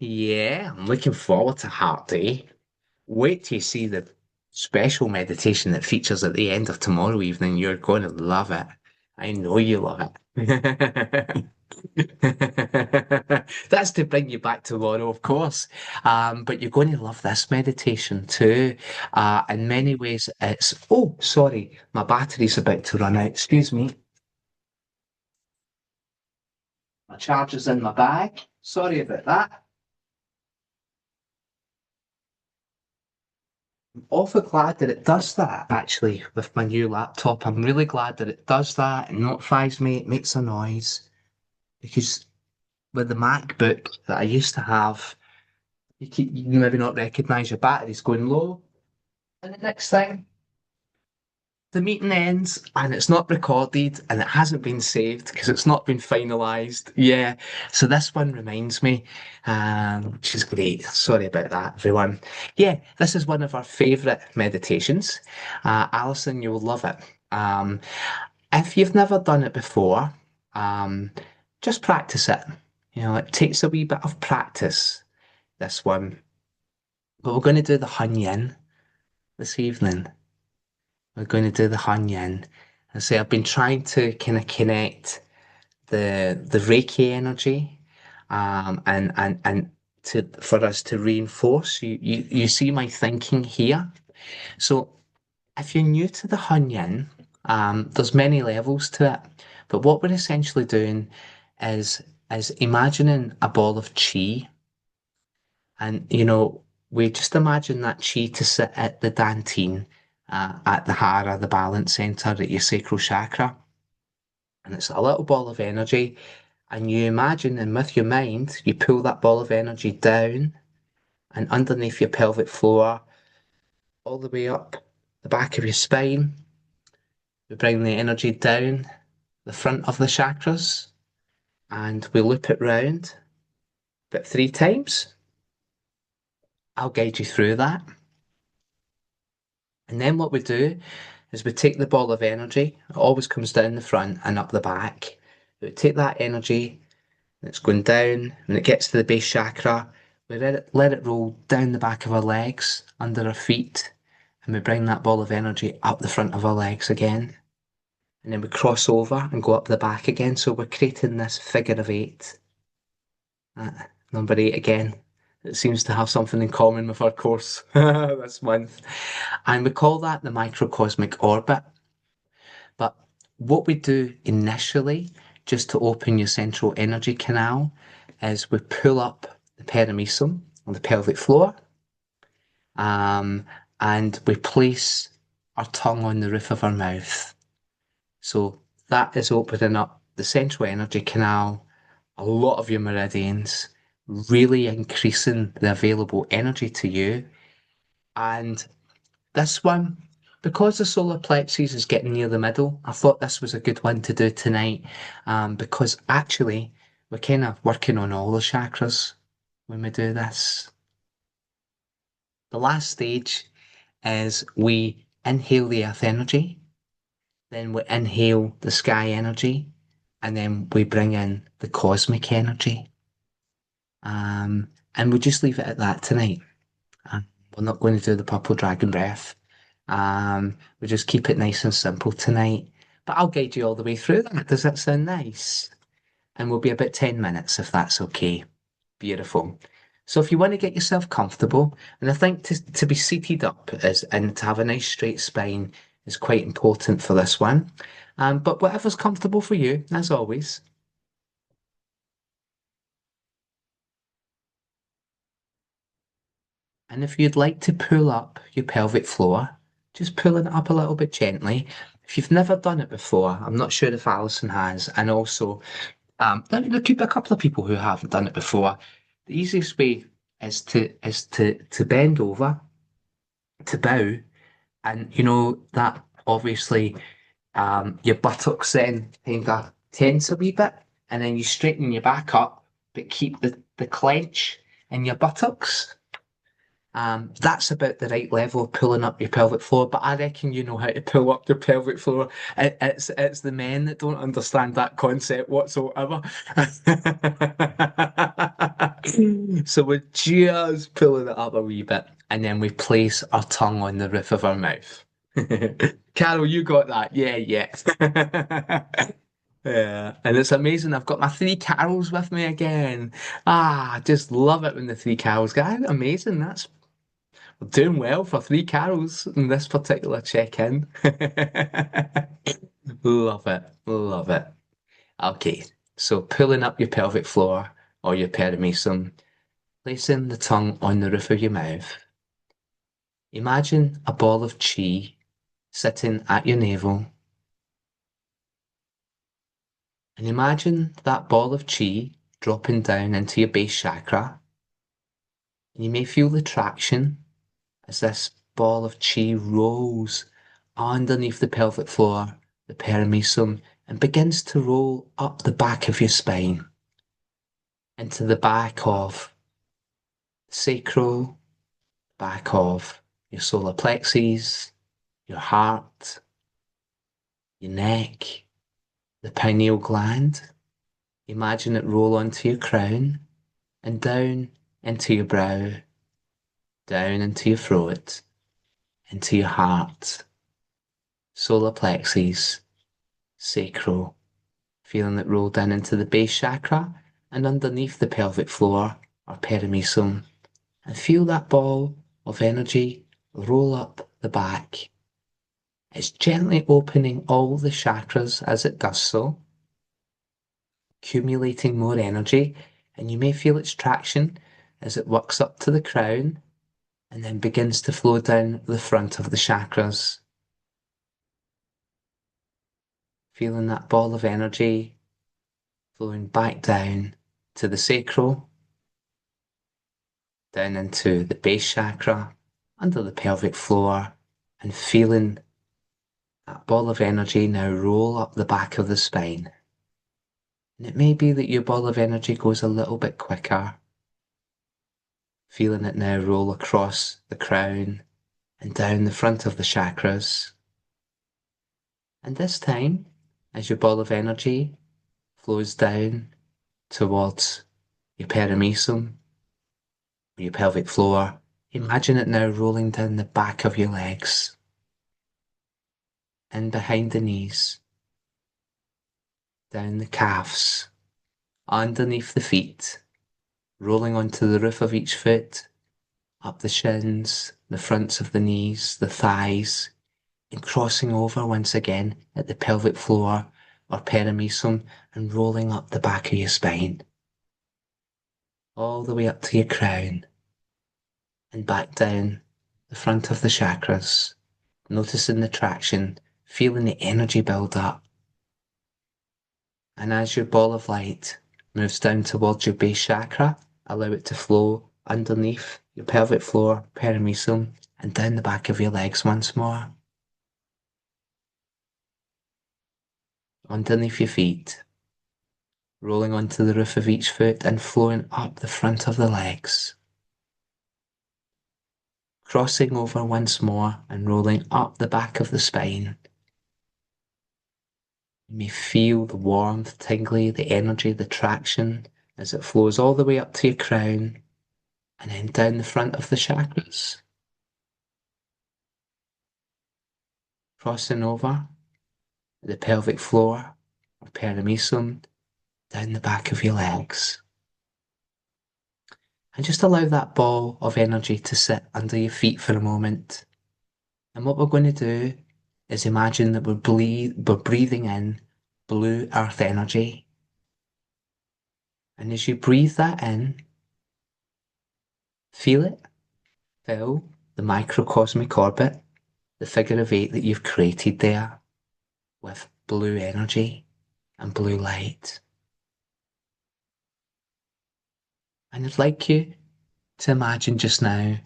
A: Yeah, I'm looking forward to Heart Day. Wait till you see the special meditation that features at the end of tomorrow evening. You're going to love it. I know you love it. That's to bring you back tomorrow, of course. But you're going to love this meditation too. In many ways, oh, sorry, my battery's about to run out. Excuse me. My charger's in my bag. Sorry about that. Awful glad that it does that actually with my new laptop. I'm really glad that it does that. It notifies me, it makes a noise. Because with the MacBook that I used to have, you maybe not recognise your battery's going low. And the next thing, the meeting ends and it's not recorded and it hasn't been saved because it's not been finalised. Yeah. So this one reminds me, which is great. Sorry about that, everyone. Yeah, this is one of our favourite meditations. Alison, you'll love it. If you've never done it before, um, just practice it. It takes a wee bit of practice, this one. But we're going to do the Hun this evening. We're going to do the Hanyan. And so I've been trying to kind of connect the Reiki energy, and to for us to reinforce. You see my thinking here. So if you're new to the Hanyan, there's many levels to it. But what we're essentially doing is imagining a ball of chi, And, we just imagine that chi to sit at the dantian, at the hara, the balance center at your sacral chakra. And it's a little ball of energy. And you imagine, and with your mind, you pull that ball of energy down and underneath your pelvic floor, all the way up the back of your spine. We bring the energy down the front of the chakras and we loop it round about 3 times. I'll guide you through that. And then what we do is we take the ball of energy, it always comes down the front and up the back. We take that energy that's going down, when it gets to the base chakra, we let it roll down the back of our legs, under our feet, and we bring that ball of energy up the front of our legs again. And then we cross over and go up the back again. So we're creating this figure of 8. Number 8 again. It seems to have something in common with our course this month. And we call that the microcosmic orbit. But what we do initially, just to open your central energy canal, is we pull up the perimecium on the pelvic floor, and we place our tongue on the roof of our mouth. So that is opening up the central energy canal, a lot of your meridians, really increasing the available energy to you. And this one, because the solar plexus is getting near the middle, I thought this was a good one to do tonight, because actually we're kind of working on all the chakras when we do this. The last stage is we inhale the earth energy, then we inhale the sky energy, and then we bring in the cosmic energy. And we'll just leave it at that tonight. We're not going to do the purple dragon breath. We'll just keep it nice and simple tonight. But I'll guide you all the way through that. Does that sound nice? And we'll be about 10 minutes if that's okay. Beautiful. So if you want to get yourself comfortable, and I think to be seated up and to have a nice straight spine is quite important for this one. But whatever's comfortable for you, as always. And if you'd like to pull up your pelvic floor, just pulling it up a little bit gently. If you've never done it before, I'm not sure if Alison has, and also there could be a couple of people who haven't done it before. The easiest way is to bend over, to bow, and that obviously your buttocks then kind of tense a wee bit, and then you straighten your back up, but keep the clench in your buttocks. That's about the right level of pulling up your pelvic floor, but I reckon you know how to pull up your pelvic floor. It's the men that don't understand that concept whatsoever. So we're just pulling it up a wee bit, and then we place our tongue on the roof of our mouth. Carol, you got that? Yeah, yeah. Yeah, and it's amazing. I've got my 3 Carols with me again. I just love it when the 3 Carols go. Amazing. That's doing well for 3 Carols in this particular check-in. Love it. Love it. Okay, so pulling up your pelvic floor or your perimecium, placing the tongue on the roof of your mouth. Imagine a ball of chi sitting at your navel. And imagine that ball of chi dropping down into your base chakra. And you may feel the traction as this ball of chi rolls underneath the pelvic floor, the perimecium, and begins to roll up the back of your spine into the back of the sacral, back of your solar plexus, your heart, your neck, the pineal gland. Imagine it roll onto your crown and down into your brow, down into your throat, into your heart, solar plexus, sacral, feeling it roll down into the base chakra and underneath the pelvic floor or perimecium, and feel that ball of energy roll up the back. It's gently opening all the chakras as it does so, accumulating more energy, and you may feel its traction as it works up to the crown and then begins to flow down the front of the chakras. Feeling that ball of energy flowing back down to the sacral, down into the base chakra, under the pelvic floor, and feeling that ball of energy now roll up the back of the spine. And it may be that your ball of energy goes a little bit quicker, feeling it now roll across the crown and down the front of the chakras. And this time, as your ball of energy flows down towards your perimesum, or your pelvic floor, imagine it now rolling down the back of your legs, in behind the knees, down the calves, underneath the feet, rolling onto the roof of each foot, up the shins, the fronts of the knees, the thighs, and crossing over once again at the pelvic floor or perimesum and rolling up the back of your spine, all the way up to your crown and back down the front of the chakras, noticing the traction, feeling the energy build up. And as your ball of light moves down towards your base chakra, allow it to flow underneath your pelvic floor, perimesum, and down the back of your legs once more. Underneath your feet, rolling onto the roof of each foot and flowing up the front of the legs. Crossing over once more and rolling up the back of the spine. You may feel the warmth, tingly, the energy, the traction as it flows all the way up to your crown and then down the front of the chakras. Crossing over the pelvic floor or perimesum, down the back of your legs. And just allow that ball of energy to sit under your feet for a moment. And what we're going to do is imagine that we're breathing in blue earth energy. And as you breathe that in, feel it fill the microcosmic orbit, the figure of 8 that you've created there, with blue energy and blue light. And I'd like you to imagine just now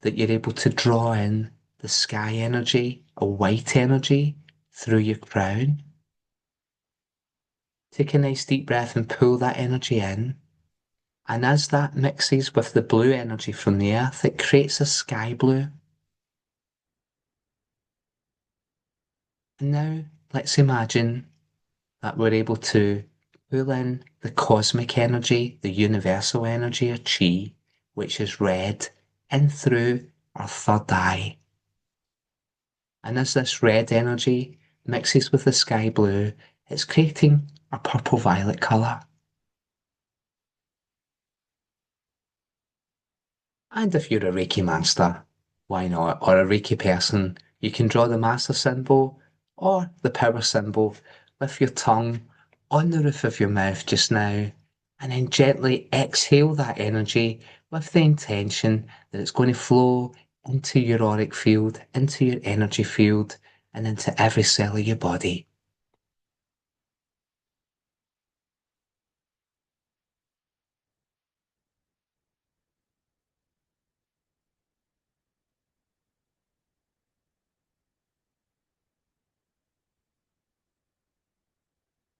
A: that you're able to draw in the sky energy, a white energy, through your crown. Take a nice deep breath and pull that energy in. And as that mixes with the blue energy from the earth, it creates a sky blue. And now let's imagine that we're able to pull in the cosmic energy, the universal energy of chi, which is red, in through our third eye. And as this red energy mixes with the sky blue, it's creating a purple-violet colour. And if you're a Reiki master, why not? Or a Reiki person, you can draw the master symbol or the power symbol with your tongue on the roof of your mouth just now, and then gently exhale that energy with the intention that it's going to flow into your auric field, into your energy field, and into every cell of your body.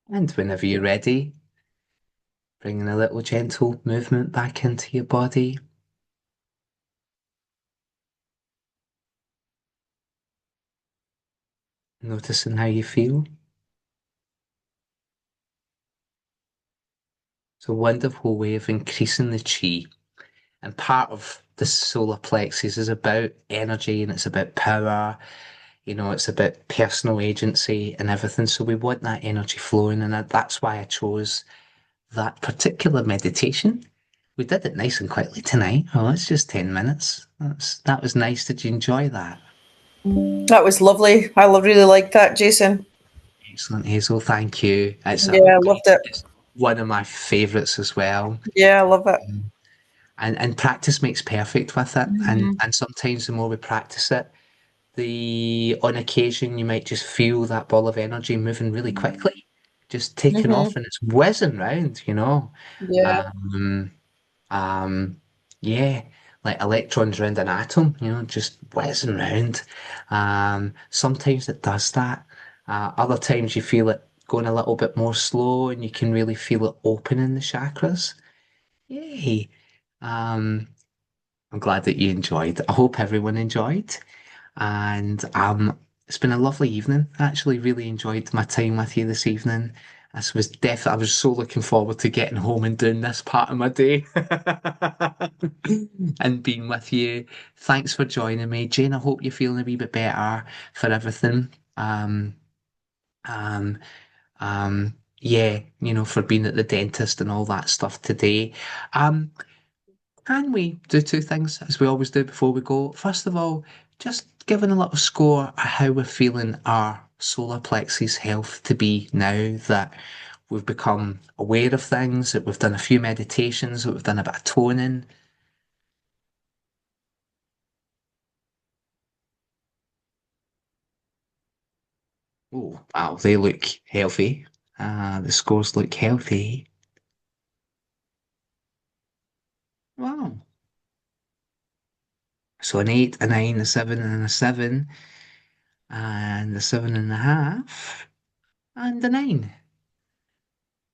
A: And whenever you're ready, bringing a little gentle movement back into your body. Noticing how you feel. It's a wonderful way of increasing the chi. And part of the solar plexus is about energy and it's about power. It's about personal agency and everything. So we want that energy flowing. And that's why I chose that particular meditation. We did it nice and quickly tonight. Oh, it's just 10 minutes. That was nice. Did you enjoy that?
C: That was lovely. I really liked that, Jason.
A: Excellent, Hazel. Thank you.
C: I loved it.
A: It's one of my favourites as well.
C: Yeah, I love it.
A: and practice makes perfect with it. And sometimes the more we practice it, the on occasion you might just feel that ball of energy moving really quickly, just taking off and it's whizzing round, you know.
C: Yeah.
A: Um, yeah, like electrons around an atom, you know, just whizzing round. Sometimes it does that. Other times you feel it going a little bit more slow and you can really feel it opening the chakras. Yay. Um, I'm glad that you enjoyed. I hope everyone enjoyed. And it's been a lovely evening. I actually really enjoyed my time with you this evening. This was definitely, I was so looking forward to getting home and doing this part of my day and being with you. Thanks for joining me, Jane. I hope you're feeling a wee bit better for everything. Um, um, yeah, you know, for being at the dentist and all that stuff today. Um, can we do two things as we always do before we go? First of all, just giving a little score of how we're feeling our solar plexus health to be now that we've become aware of things, that we've done a few meditations, that we've done a bit of toning. Oh, wow, they look healthy. The scores look healthy. Wow. So an 8, a 9, a 7, and a 7, and a 7.5, and a 9.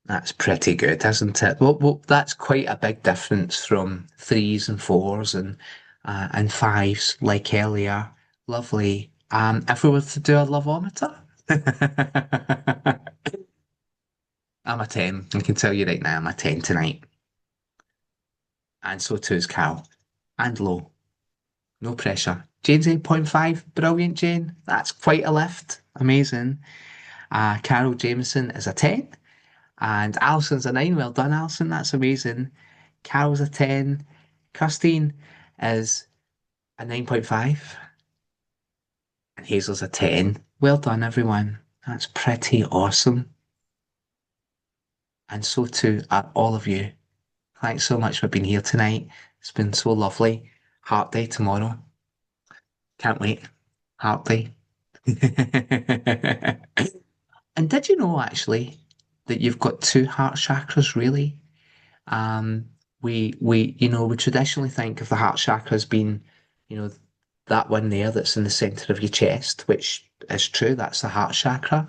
A: That's pretty good, isn't it? Well, that's quite a big difference from threes and fours and fives, like earlier. Lovely. If we were to do a lovometer, I'm a 10. I can tell you right now, I'm a 10 tonight. And so too is Cal. And low. No pressure. Jane's 8.5. Brilliant, Jane. That's quite a lift. Amazing. Carol Jameson is a 10. And Alison's a 9. Well done, Alison. That's amazing. Carol's a 10. Christine is a 9.5. And Hazel's a 10. Well done, everyone. That's pretty awesome. And so too are all of you. Thanks so much for being here tonight. It's been so lovely. Heart Day tomorrow. Can't wait. Heart Day. And did you know actually that you've got two heart chakras really? Um, we traditionally think of the heart chakra as being, you know, that one there that's in the center of your chest, which is true, that's the heart chakra.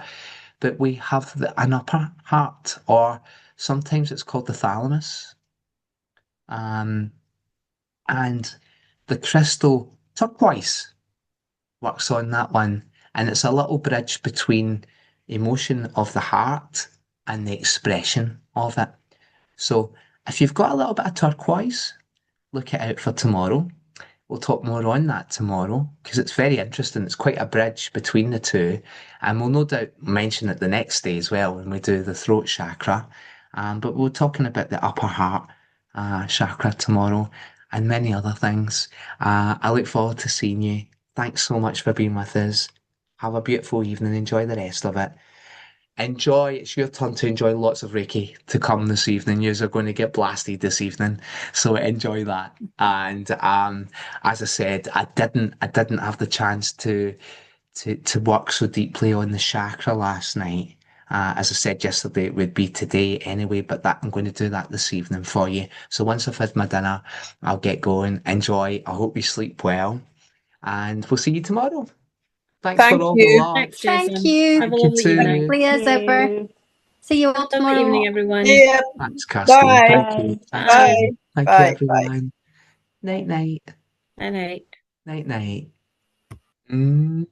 A: But we have an upper heart, or sometimes it's called the thalamus. Um, and the crystal turquoise works on that one, and it's a little bridge between emotion of the heart and the expression of it. So if you've got a little bit of turquoise, look it out for tomorrow. We'll talk more on that tomorrow because it's very interesting. It's quite a bridge between the two. And we'll no doubt mention it the next day as well when we do the throat chakra. But we're talking about the upper heart chakra tomorrow and many other things. I look forward to seeing you. Thanks so much for being with us. Have a beautiful evening. Enjoy the rest of it. Enjoy. It's your turn to enjoy lots of Reiki to come this evening. Yous are going to get blasted this evening, so enjoy that. And as I said, I didn't have the chance to work so deeply on the chakra last night. As I said yesterday, it would be today anyway, but that I'm going to do that this evening for you. So once I've had my dinner, I'll get going. Enjoy. I hope you sleep well, and we'll see you tomorrow. Thanks for
C: Thank
A: all the
C: you.
A: love.
D: Thanks,
B: Thank
D: Jason.
B: you.
D: Have a
A: Thank you
D: lovely
A: too.
D: evening.
B: Lovely as ever. See you all
D: Lovely
B: tomorrow.
D: evening, everyone.
C: Yeah.
A: Thanks, Kirsty.
C: Bye.
A: Thank you. Thanks,
C: Bye.
A: Jane. Thank you,
C: Bye. Bye.
A: everyone. Night, night.
D: Night night.
A: Night, night. Mm.